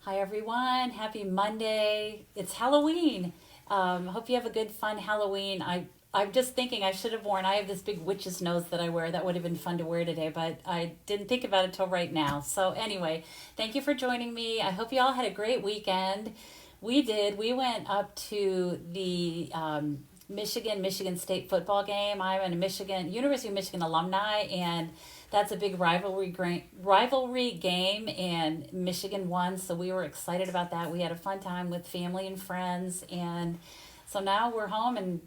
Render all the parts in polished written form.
Hi everyone, happy Monday. It's Halloween. Hope you have a good, fun Halloween. I'm just thinking I should have worn, I have this big witch's nose that I wear. That would have been fun to wear today, but I didn't think about it till right now. So anyway, thank you for joining me. I hope you all had a great weekend. We did. We went up to the Michigan State football game. I'm a University of Michigan alumni, and that's a big rivalry game, and Michigan won, so we were excited about that. We had a fun time with family and friends, and so now we're home and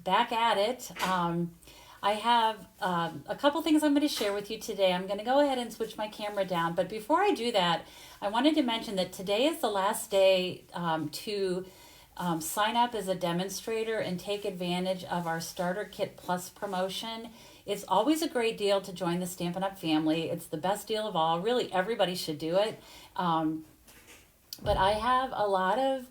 back at it. I have a couple things I'm going to share with you today. I'm going to go ahead and switch my camera down, but before I do that, I wanted to mention that today is the last day to sign up as a demonstrator and take advantage of our Starter Kit Plus promotion. It's always a great deal to join the Stampin' Up! Family. It's the best deal of all. Really, everybody should do it. But I have a lot of,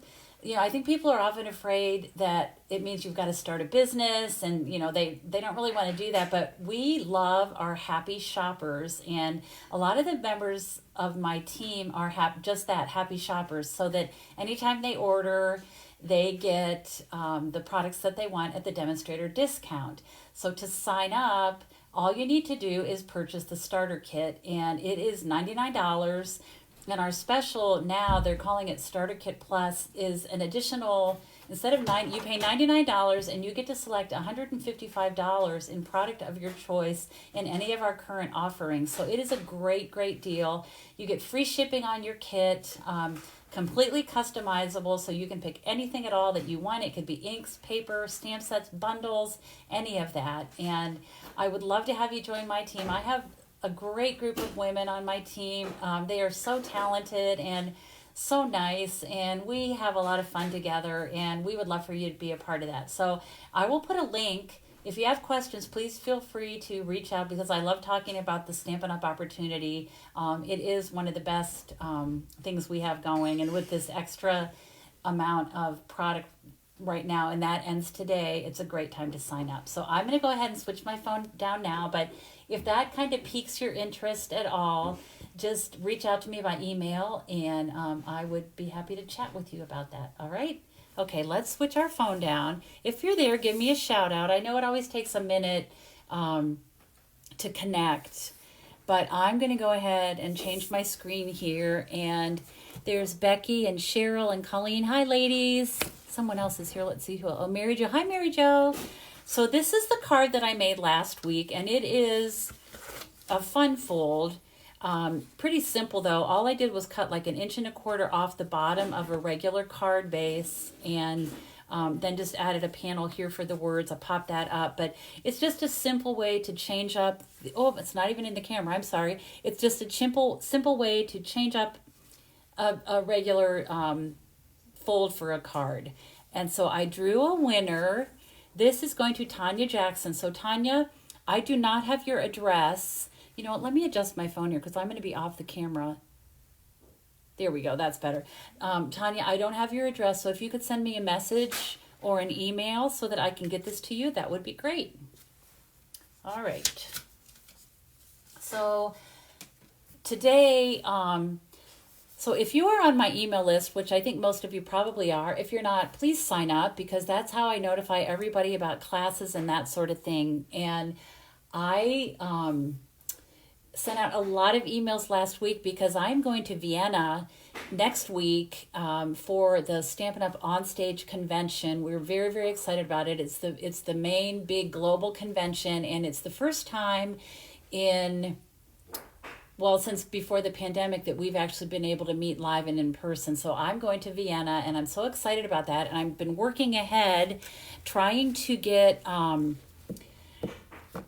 I think people are often afraid that it means you've got to start a business, and, they don't really want to do that. But we love our happy shoppers, and a lot of the members of my team are just that, happy shoppers, so that anytime they order, they get the products that they want at the demonstrator discount. So to sign up, all you need to do is purchase the starter kit, and it is $99. And our special now, they're calling it Starter Kit Plus, is an additional, instead of you pay $99 and you get to select $155 in product of your choice in any of our current offerings. So it is a great, great deal. You get free shipping on your kit, completely customizable, so you can pick anything at all that you want. It could be inks, paper, stamp sets, bundles, any of that. And I would love to have you join my team. I have a great group of women on my team. They are so talented and so nice, and we have a lot of fun together, and we would love for you to be a part of that. So I will put a link. If you have questions, please feel free to reach out, because I love talking about the Stampin' Up! Opportunity. It is one of the best things we have going, and with this extra amount of product right now, and that ends today, it's a great time to sign up. So I'm going to go ahead and switch my phone down now, but if that kind of piques your interest at all, just reach out to me by email, and I would be happy to chat with you about that. All right? Okay, let's switch our phone down. If you're there, give me a shout out. I know it always takes a minute to connect, but I'm going to go ahead and change my screen here. And there's Becky and Cheryl and Colleen. Hi, ladies. Someone else is here. Let's see who. Oh, Mary Jo. Hi, Mary Jo. So this is the card that I made last week, and it is a fun fold. Pretty simple though. All I did was cut like 1.25 inches off the bottom of a regular card base, and then just added a panel here for the words. I popped that up, but it's just a simple way to change up. Oh, it's not even in the camera. I'm sorry. It's just a simple way to change up a regular fold for a card. And so I drew a winner. This is going to Tanya Jackson. So Tanya, I do not have your address. You know what, let me adjust my phone here, because I'm going to be off the camera. There we go, that's better. Tanya, I don't have your address, so if you could send me a message or an email so that I can get this to you, that would be great. All right. So today, so if you are on my email list, which I think most of you probably are, if you're not, please sign up, because that's how I notify everybody about classes and that sort of thing. And I sent out a lot of emails last week, because I'm going to Vienna next week for the Stampin' Up! Onstage convention. We're very, very excited about it. It's the main big global convention, and it's the first time since before the pandemic that we've actually been able to meet live and in person. So I'm going to Vienna, and I'm so excited about that. And I've been working ahead, trying to get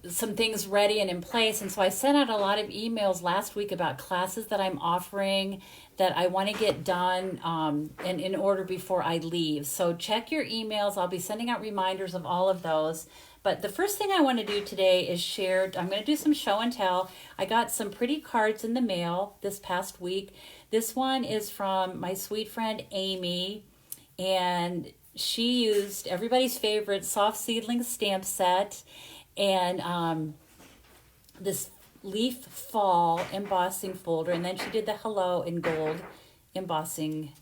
some things ready and in place. And so I sent out a lot of emails last week about classes that I'm offering that I want to get done and in order before I leave. So check your emails. I'll be sending out reminders of all of those. But the first thing I want to do today is share. I'm going to do some show and tell. I got some pretty cards in the mail this past week. This one is from my sweet friend Amy, and she used everybody's favorite soft seedling stamp set and this leaf fall embossing folder, and then she did the hello in gold embossing,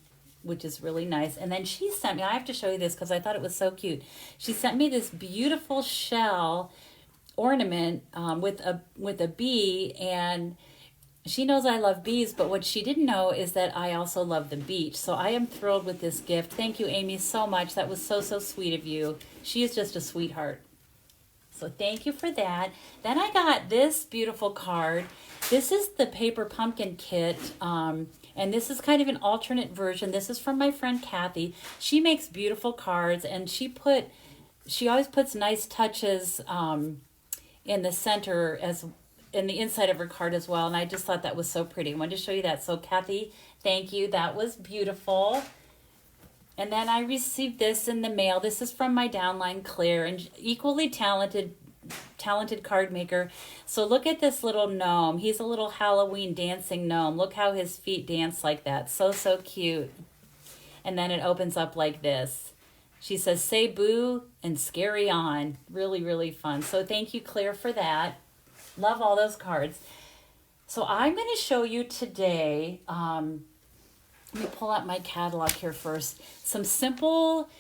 which is really nice. And then she sent me, I have to show you this because I thought it was so cute. She sent me this beautiful shell ornament with a bee, and she knows I love bees, but what she didn't know is that I also love the beach. So I am thrilled with this gift. Thank you, Amy, so much. That was so, so sweet of you. She is just a sweetheart. So thank you for that. Then I got this beautiful card. This is the paper pumpkin kit, and this is kind of an alternate version. This is from my friend Kathy. She makes beautiful cards, and she always puts nice touches in the center as in the inside of her card as well, and I just thought that was so pretty. I wanted to show you that. So Kathy, thank you. That was beautiful. And then I received this in the mail. This is from my downline, Claire, and equally talented card maker. So look at this little gnome. He's a little Halloween dancing gnome. Look how his feet dance like that. So, so cute. And then it opens up like this. She says, say boo and scary on. Really, really fun. So thank you, Claire, for that. Love all those cards. So I'm going to show you today, let me pull out my catalog here first, some simple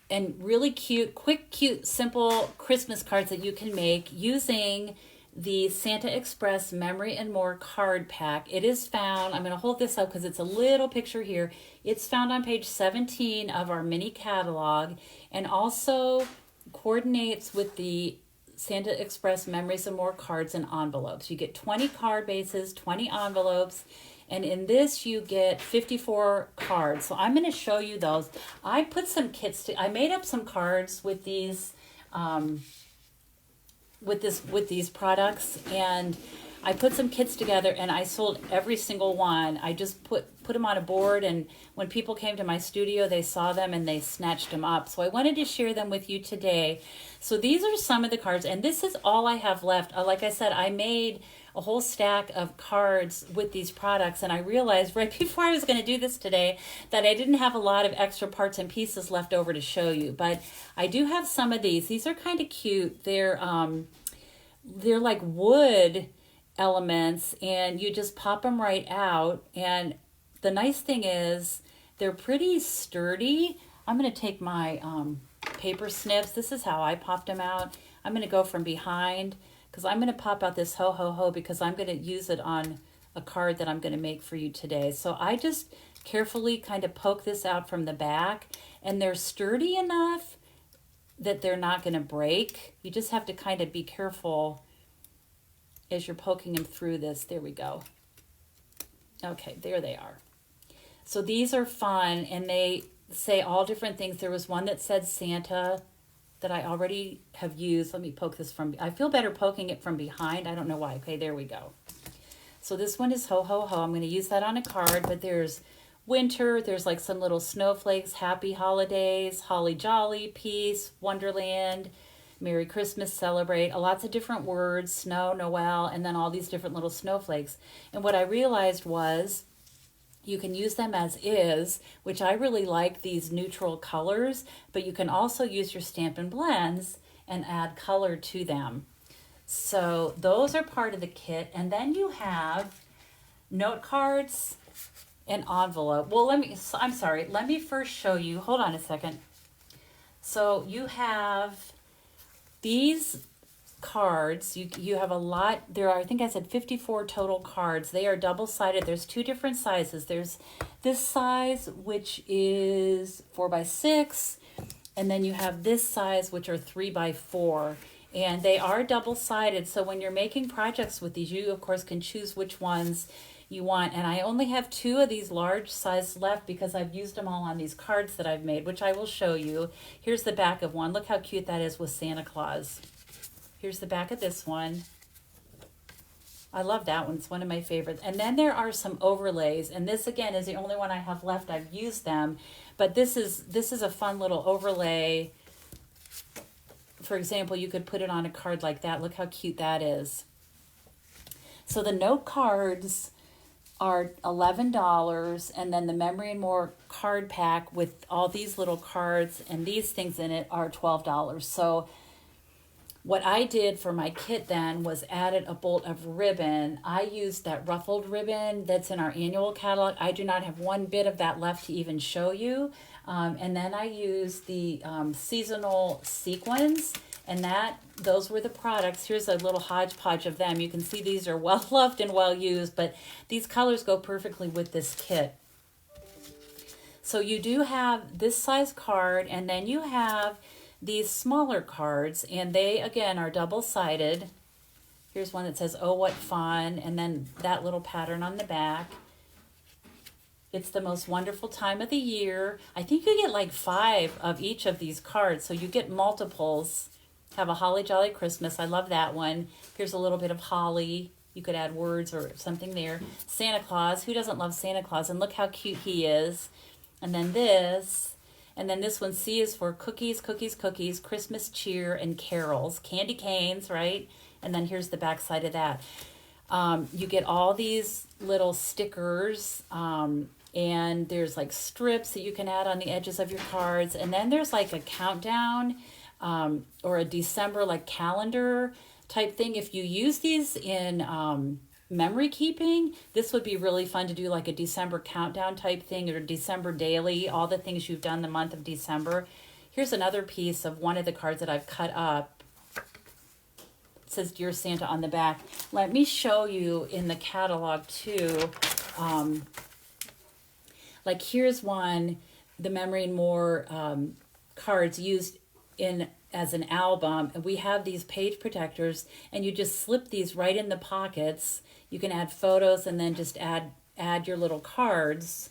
and really cute, quick, cute, simple Christmas cards that you can make using the Santa Express Memory and More card pack. It is found, I'm going to hold this up because it's a little picture here. It's found on page 17 of our mini catalog, and also coordinates with the Santa Express Memories and More cards and envelopes. You get 20 card bases, 20 envelopes, and in this you get 54 cards. So I'm going to show you those. I put some kits I made up some cards with these with these products, and I put some kits together and I sold every single one. I just put them on a board, and when people came to my studio, they saw them and they snatched them up. So I wanted to share them with you today. So these are some of the cards, and this is all I have left. Like I said, I made a whole stack of cards with these products, and I realized right before I was going to do this today that I didn't have a lot of extra parts and pieces left over to show you. But I do have some of these. These are kind of cute. They're like wood elements, and you just pop them right out. And the nice thing is they're pretty sturdy. I'm going to take my paper snips. This is how I popped them out. I'm going to go from behind because I'm going to pop out this ho ho ho because I'm going to use it on a card that I'm going to make for you today. So I just carefully kind of poke this out from the back, and they're sturdy enough that they're not going to break. You just have to kind of be careful as you're poking them through this. There we go. Okay, there they are. So these are fun, and they say all different things. There was one that said Santa that I already have used. Let me poke this from, I feel better poking it from behind. I don't know why. Okay, there we go. So this one is ho ho ho. I'm going to use that on a card, but there's winter, there's like some little snowflakes, happy holidays, holly jolly, peace, wonderland, Merry Christmas, celebrate, lots of different words, snow, Noel, and then all these different little snowflakes. And what I realized was you can use them as is, which I really like these neutral colors, but you can also use your Stampin' Blends and add color to them. So those are part of the kit. And then you have note cards and envelope. Well, let me first show you, hold on a second. So you have these cards, you have a lot, there are, I think I said 54 total cards. They are double-sided. There's two different sizes. There's this size, which is 4x6, and then you have this size, which are 3x4, and they are double-sided. So when you're making projects with these, you of course can choose which ones you want. And I only have 2 of these large size left because I've used them all on these cards that I've made, which I will show you. Here's the back of one. Look how cute that is with Santa Claus. Here's the back of this one. I love that one. It's one of my favorites. And then there are some overlays. And this, again, is the only one I have left. I've used them. But this is a fun little overlay. For example, you could put it on a card like that. Look how cute that is. So the note cards are $11, and then the Memory and More card pack with all these little cards and these things in it are $12. So What I did for my kit then was added a bolt of ribbon. I used that ruffled ribbon that's in our annual catalog. I do not have one bit of that left to even show you. And then I used the seasonal sequins, and those were the products. Here's a little hodgepodge of them. You can see these are well loved and well used, but these colors go perfectly with this kit. So you do have this size card, and then you have these smaller cards, and they again are double-sided. Here's one that says, "Oh, what fun," and then that little pattern on the back. It's the most wonderful time of the year. I think you get like 5 of each of these cards, so you get multiples. Have a holly jolly Christmas. I love that one. Here's a little bit of holly. You could add words or something there. Santa Claus. Who doesn't love Santa Claus? And look how cute he is. And then this. And then this one, C, is for cookies, cookies, cookies, Christmas cheer, and carols. Candy canes, right? And then here's the back side of that. You get all these little stickers, and there's like strips that you can add on the edges of your cards. And then there's like a countdown or a December like calendar type thing. If you use these in memory keeping, this would be really fun to do, like a December countdown type thing, or December daily, all the things you've done the month of December. Here's another piece of one of the cards that I've cut up. It says Dear Santa on the back. Let me show you in the catalog too. Like here's one, the Memory and More cards used in as an album. And we have these page protectors, and you just slip these right in the pockets. You can add photos and then just add your little cards.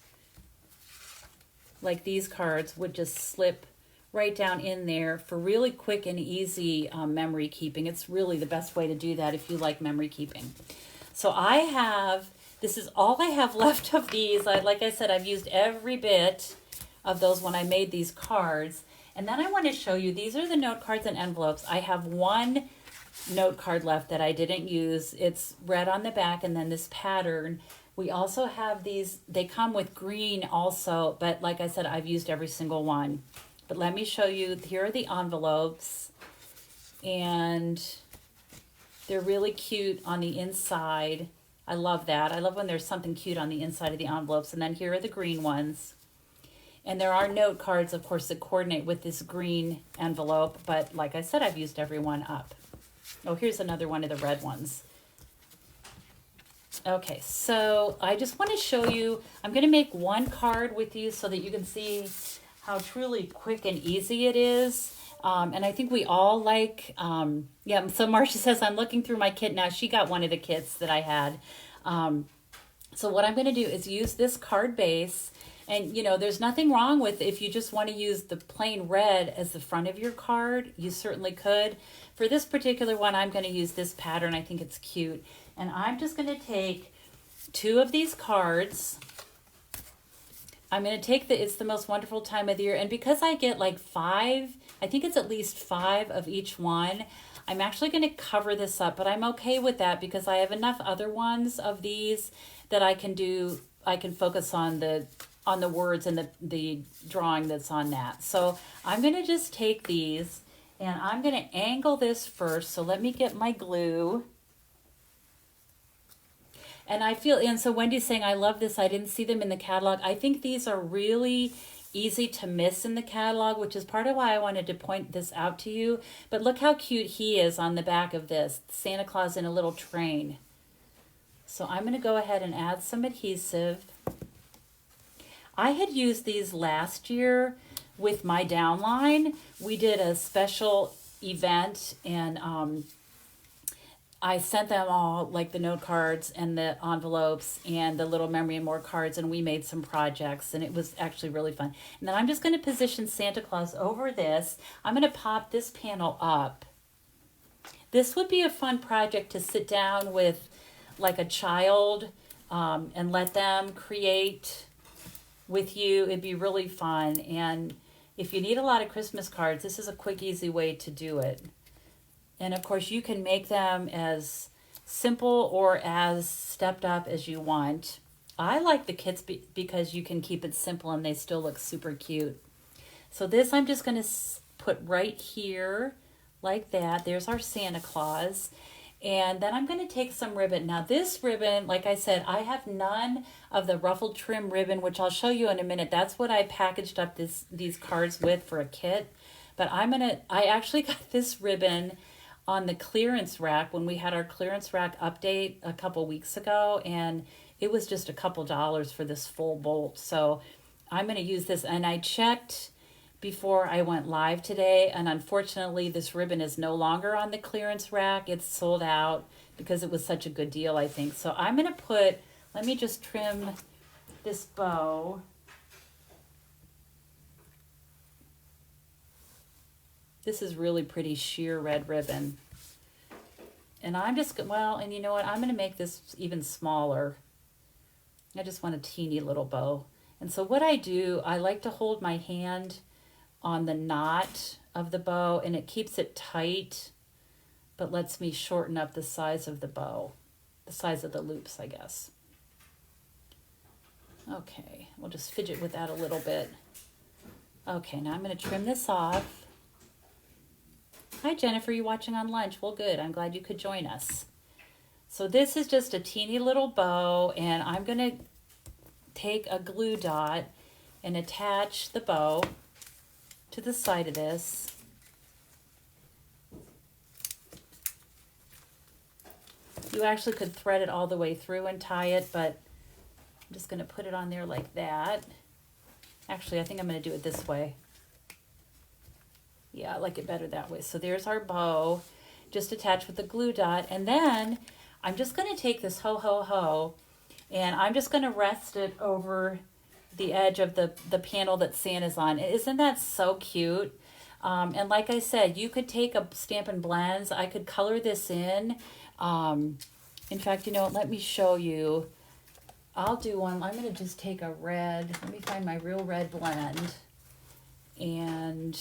Like these cards would just slip right down in there for really quick and easy memory keeping. It's really the best way to do that if you like memory keeping. So this is all I have left of these. Like I said, I've used every bit of those when I made these cards. And then I want to show you, these are the note cards and envelopes. I have one note card left that I didn't use. It's red on the back, and then this pattern. We also have these, they come with green also, but like I said, I've used every single one. But let me show you, here are the envelopes, and they're really cute on the inside. I love that. I love when there's something cute on the inside of the envelopes. And then here are the green ones. And there are note cards, of course, that coordinate with this green envelope. But like I said, I've used every one up. Oh, here's another one of the red ones. Okay, so I just want to show you, I'm going to make one card with you so that you can see how truly quick and easy it is. And I think we all like, yeah, so Marcia says, I'm looking through my kit now. She got one of the kits that I had. So what I'm going to do is use this card base. And, you know, there's nothing wrong with, if you just want to use the plain red as the front of your card, you certainly could. For this particular one, I'm going to use this pattern. I think it's cute. And I'm just going to take 2 of these cards. I'm going to take It's the Most Wonderful Time of the Year. And because I get like 5, I think it's at least 5 of each one, I'm actually going to cover this up. But I'm okay with that because I have enough other ones of these that I can do. I can focus on the words and the drawing that's on that. So I'm going to just take these, and I'm going to angle this first. So let me get my glue. And so Wendy's saying, I love this. I didn't see them in the catalog. I think these are really easy to miss in the catalog, which is part of why I wanted to point this out to you. But look how cute he is on the back of this. Santa Claus in a little train. So I'm going to go ahead and add some adhesive. I had used these last year with my downline. We did a special event, and I sent them all, like the note cards and the envelopes and the little Memory and More cards, and we made some projects, and it was actually really fun. And then I'm just going to position Santa Claus over this. I'm going to pop this panel up. This would be a fun project to sit down with like a child and let them create with you. It'd be really fun. And if you need a lot of Christmas cards, this is a quick, easy way to do it. And of course, you can make them as simple or as stepped up as you want. I like the kits because you can keep it simple and they still look super cute. So this I'm just going to put right here like that. There's our Santa Claus. And then I'm going to take some ribbon. Now this ribbon, like I said, I have none of the ruffled trim ribbon, which I'll show you in a minute. That's what I packaged up these cards with for a kit. But I actually got this ribbon on the clearance rack when we had our clearance rack update a couple weeks ago. And it was just a couple dollars for this full bolt. So I'm going to use this. And I checked before I went live today, and unfortunately this ribbon is no longer on the clearance rack. It's sold out because it was such a good deal, I think. So I'm going to let me just trim this bow. This is really pretty sheer red ribbon. And I'm just, well, and you know what? I'm going to make this even smaller. I just want a teeny little bow. And so what I do, I like to hold my hand on the knot of the bow, and it keeps it tight, but lets me shorten up the size of the bow, the size of the loops, I guess. Okay, we'll just fidget with that a little bit. Okay, now I'm going to trim this off. Hi, Jennifer, you watching on lunch? Well, good. I'm glad you could join us. So this is just a teeny little bow, and I'm going to take a glue dot and attach the bow to the side of this. You actually could thread it all the way through and tie it, but I'm just going to put it on there like that. Actually, I think I'm going to do it this way. Yeah, I like it better that way. So there's our bow, just attached with the glue dot. And then I'm just going to take this ho-ho-ho, and I'm just going to rest it over the edge of the panel that Santa's on. Isn't that so cute? And like I said, you could take a Stampin' Blends. I could color this in. In fact, you know, let me show you. I'll do one. I'm going to just take a red. Let me find my real red blend. And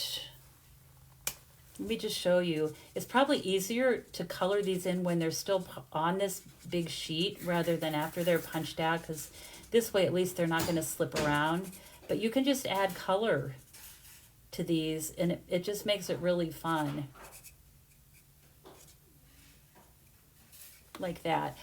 let me just show you. It's probably easier to color these in when they're still on this big sheet rather than after they're punched out, because this way, at least, they're not going to slip around. But you can just add color to these, and it just makes it really fun. Like that.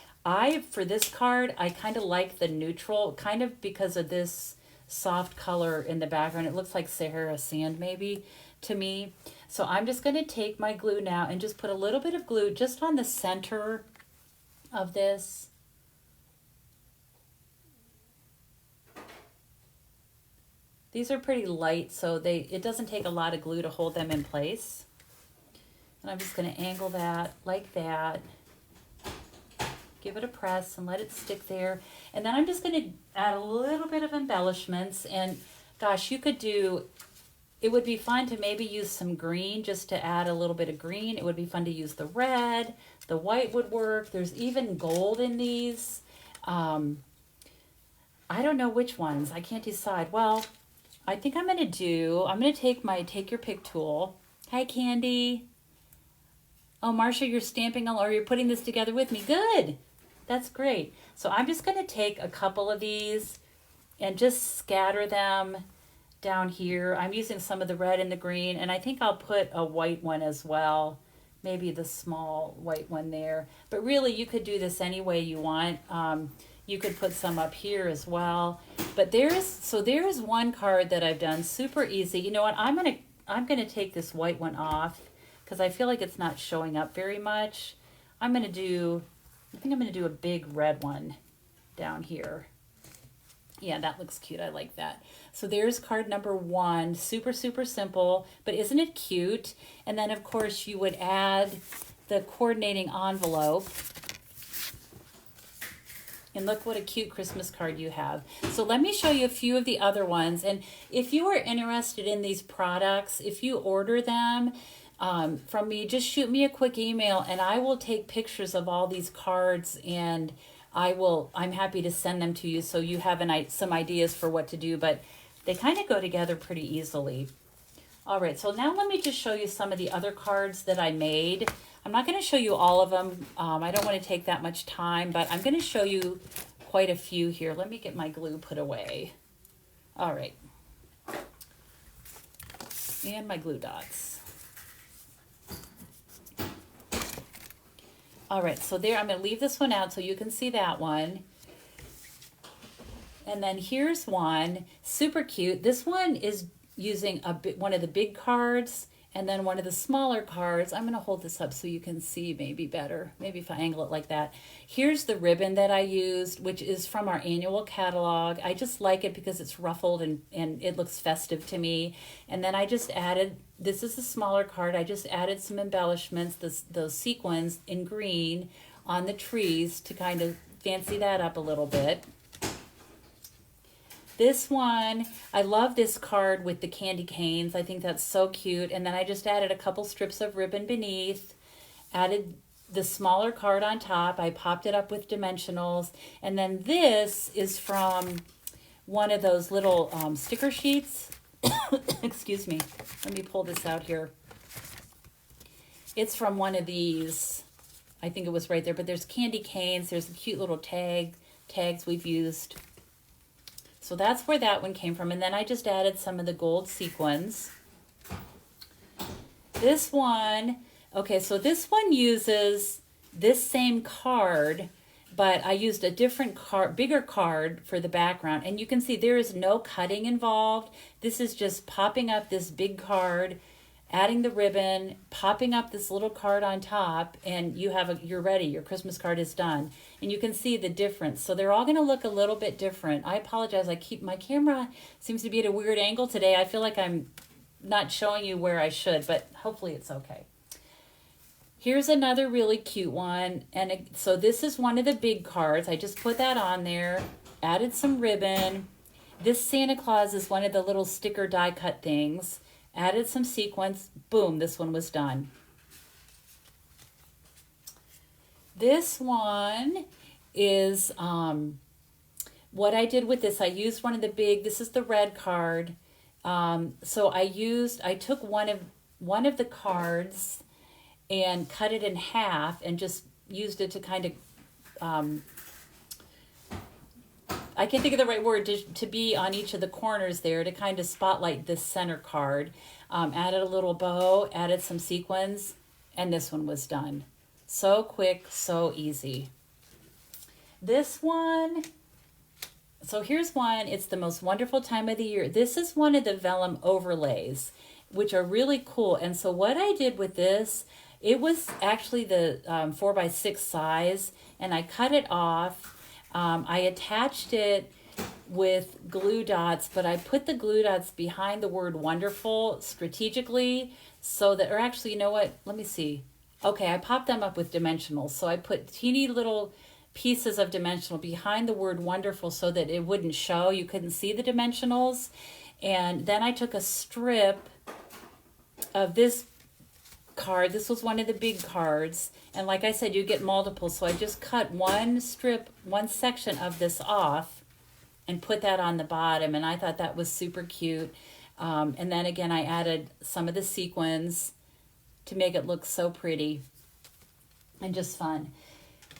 For this card, I kind of like the neutral, kind of because of this soft color in the background. It looks like Sahara sand, maybe, to me. So I'm just going to take my glue now and just put a little bit of glue just on the center of this. These are pretty light, so it doesn't take a lot of glue to hold them in place. And I'm just going to angle that like that. Give it a press and let it stick there. And then I'm just going to add a little bit of embellishments. And gosh, it would be fun to maybe use some green just to add a little bit of green. It would be fun to use the red. The white would work. There's even gold in these. I don't know which ones. I can't decide. Well, I think I'm going to take my Take Your Pick tool. Hi, Candy. Oh, Marcia, you're stamping or you're putting this together with me. Good. That's great. So I'm just going to take a couple of these and just scatter them down here. I'm using some of the red and the green, and I think I'll put a white one as well. Maybe the small white one there. But really, you could do this any way you want. You could put some up here as well. But there is one card that I've done super easy. You know what? I'm gonna take this white one off because I feel like it's not showing up very much. I think I'm gonna do a big red one down here. Yeah, that looks cute. I like that. So there's card number 1. Super, super simple, but isn't it cute? And then, of course, you would add the coordinating envelope. And look what a cute Christmas card you have. So let me show you a few of the other ones. And if you are interested in these products, if you order them from me, just shoot me a quick email and I will take pictures of all these cards, and I'm happy to send them to you so you have some ideas for what to do, but they kind of go together pretty easily. All right, so now let me just show you some of the other cards that I made. I'm not going to show you all of them. I don't want to take that much time, but I'm going to show you quite a few here. Let me get my glue put away. All right. And my glue dots. All right, so there, I'm going to leave this one out so you can see that one. And then here's one, super cute. This one is using one of the big cards and then one of the smaller cards. I'm going to hold this up so you can see maybe better. Maybe if I angle it like that. Here's the ribbon that I used, which is from our annual catalog. I just like it because it's ruffled and it looks festive to me. And then I just added, this is a smaller card, I just added some embellishments, those sequins in green on the trees to kind of fancy that up a little bit. This one, I love this card with the candy canes. I think that's so cute. And then I just added a couple strips of ribbon beneath, added the smaller card on top. I popped it up with dimensionals. And then this is from one of those little sticker sheets. Excuse me. Let me pull this out here. It's from one of these. I think it was right there. But there's candy canes. There's cute little tags we've used. So that's where that one came from. And then I just added some of the gold sequins. This one, okay, so this one uses this same card, but I used a different card, bigger card for the background. And you can see there is no cutting involved. This is just popping up this big card, adding the ribbon, popping up this little card on top, and you're ready. Your Christmas card is done. And you can see the difference. So they're all going to look a little bit different. I apologize. My camera seems to be at a weird angle today. I feel like I'm not showing you where I should, but hopefully it's okay. Here's another really cute one. And so this is one of the big cards. I just put that on there, added some ribbon. This Santa Claus is one of the little sticker die cut things. Added some sequins. Boom, this one was done. This one is what I did with this. I used one of the big, this is the red card. So I took one of the cards and cut it in half and just used it to kind of, I can't think of the right word, to be on each of the corners there to kind of spotlight this center card. Added a little bow, added some sequins, and this one was done. So quick, so easy. This one, so here's one. It's the most wonderful time of the year. This is one of the vellum overlays, which are really cool. And so what I did with this, it was actually the 4x6 size, and I cut it off. I attached it with glue dots, but I put the glue dots behind the word wonderful strategically so that, or actually, you know what? Let me see. Okay, I popped them up with dimensionals. So I put teeny little pieces of dimensional behind the word wonderful so that it wouldn't show. You couldn't see the dimensionals. And then I took a strip of this card. This was one of the big cards. And like I said, you get multiple. So I just cut one section of this off and put that on the bottom. And I thought that was super cute. And then again, I added some of the sequins to make it look so pretty and just fun.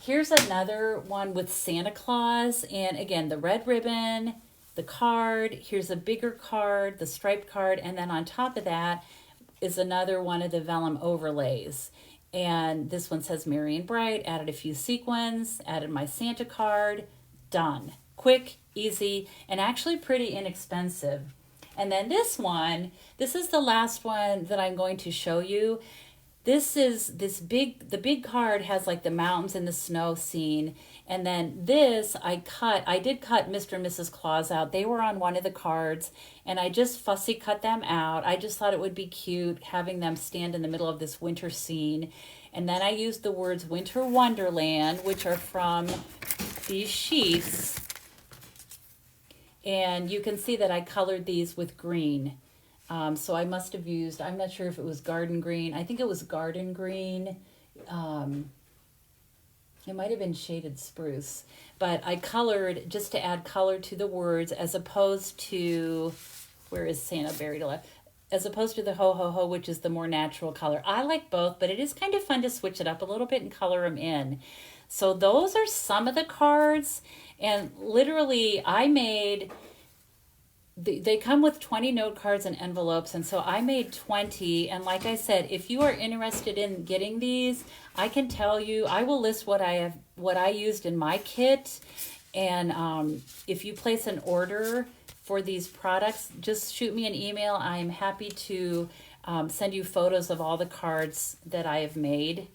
Here's another one with Santa Claus. And again, the red ribbon, the card. Here's a bigger card, the striped card. And then on top of that is another one of the vellum overlays. And this one says Merry and Bright. Added a few sequins, added my Santa card. Done. Quick, easy, and actually pretty inexpensive. And then this one, this is the last one that I'm going to show you. This is the big card has like the mountains and the snow scene. And then this, I did cut Mr. and Mrs. Claus out. They were on one of the cards, and I just fussy cut them out. I just thought it would be cute having them stand in the middle of this winter scene. And then I used the words Winter Wonderland, which are from these sheets. And you can see that I colored these with green. So I must have used, I'm not sure if it was garden green. I think it was garden green. It might have been shaded spruce. But I colored just to add color to the words as opposed to, where is Santa buried alive? As opposed to the ho ho ho, which is the more natural color. I like both, but it is kind of fun to switch it up a little bit and color them in. So those are some of the cards. And literally, I made they come with 20 note cards and envelopes, and so I made 20. And like I said, if you are interested in getting these, I can tell you, I will list what I used in my kit. And if you place an order for these products, just shoot me an email. I'm happy to send you photos of all the cards that I have made.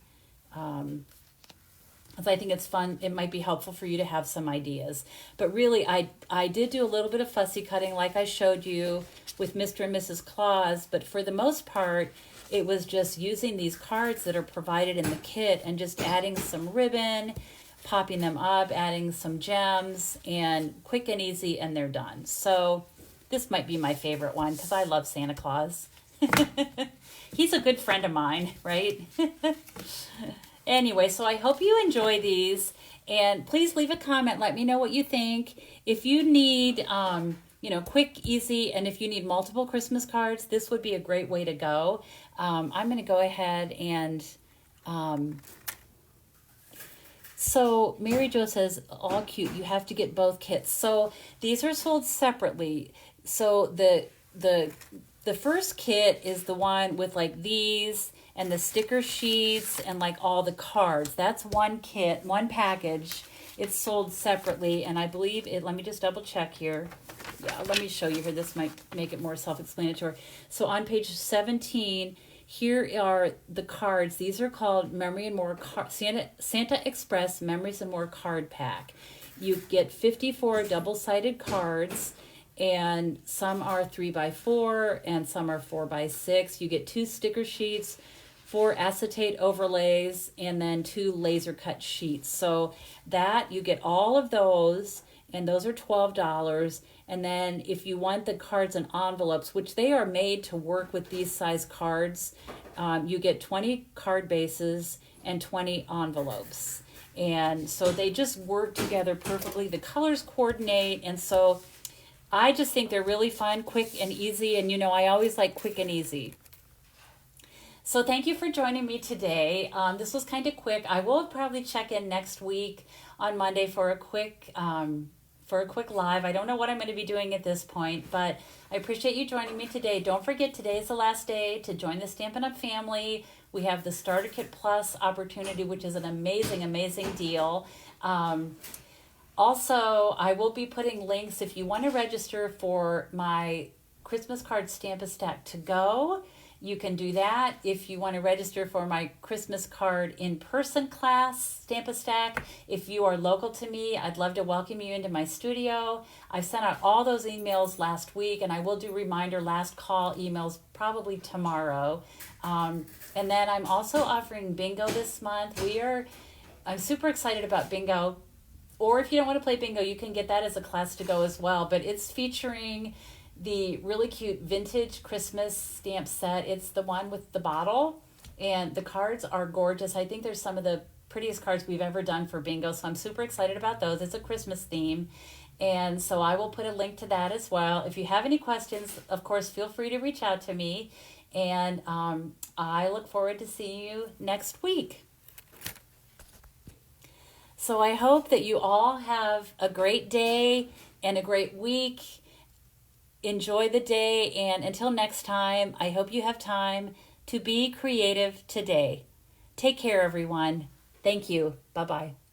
Because I think it's fun. It might be helpful for you to have some ideas. But really, I did do a little bit of fussy cutting like I showed you with Mr. and Mrs. Claus. But for the most part, it was just using these cards that are provided in the kit and just adding some ribbon, popping them up, adding some gems, and quick and easy, and they're done. So this might be my favorite one because I love Santa Claus. He's a good friend of mine, right? Anyway, so I hope you enjoy these, and please leave a comment. Let me know what you think. If you need, quick, easy, and if you need multiple Christmas cards, this would be a great way to go. I'm going to go ahead and, so Mary Jo says, all cute, you have to get both kits. So these are sold separately. So the first kit is the one with like these and the sticker sheets and like all the cards. That's one kit, one package. It's sold separately, and I believe it, let me just double check here. Yeah, let me show you here. This might make it more self-explanatory. So on page 17, here are the cards. These are called Memory and More Santa Express Memories and More Card Pack. You get 54 double-sided cards, and some are 3x4 and some are 4x6. You get 2 sticker sheets, 4 acetate overlays, and then 2 laser cut sheets. So that you get all of those, and those are $12. And then if you want the cards and envelopes, which they are made to work with these size cards, you get 20 card bases and 20 envelopes. And so they just work together perfectly. The colors coordinate, and so I just think they're really fun, quick and easy, and I always like quick and easy. So thank you for joining me today. This was kind of quick. I will probably check in next week on Monday for a quick live. I don't know what I'm going to be doing at this point, but I appreciate you joining me today. Don't forget, today is the last day to join the Stampin' Up! Family. We have the Starter Kit Plus opportunity, which is an amazing, amazing deal. Also, I will be putting links if you want to register for my Christmas card Stamp-A-Stack to go. You can do that. If you want to register for my Christmas card in-person class, Stamp-A-Stack, if you are local to me, I'd love to welcome you into my studio. I sent out all those emails last week, and I will do reminder last call emails probably tomorrow. And then I'm also offering bingo this month. I'm super excited about bingo. Or if you don't want to play bingo, you can get that as a class to go as well. But it's featuring the really cute vintage Christmas stamp set. It's the one with the bottle, and the cards are gorgeous. I think there's some of the prettiest cards we've ever done for bingo, so I'm super excited about those. It's a Christmas theme, and so I will put a link to that as well. If you have any questions, of course, feel free to reach out to me, and I look forward to seeing you next week. So I hope that you all have a great day and a great week. Enjoy the day, and until next time, I hope you have time to be creative today. Take care, everyone. Thank you. Bye-bye.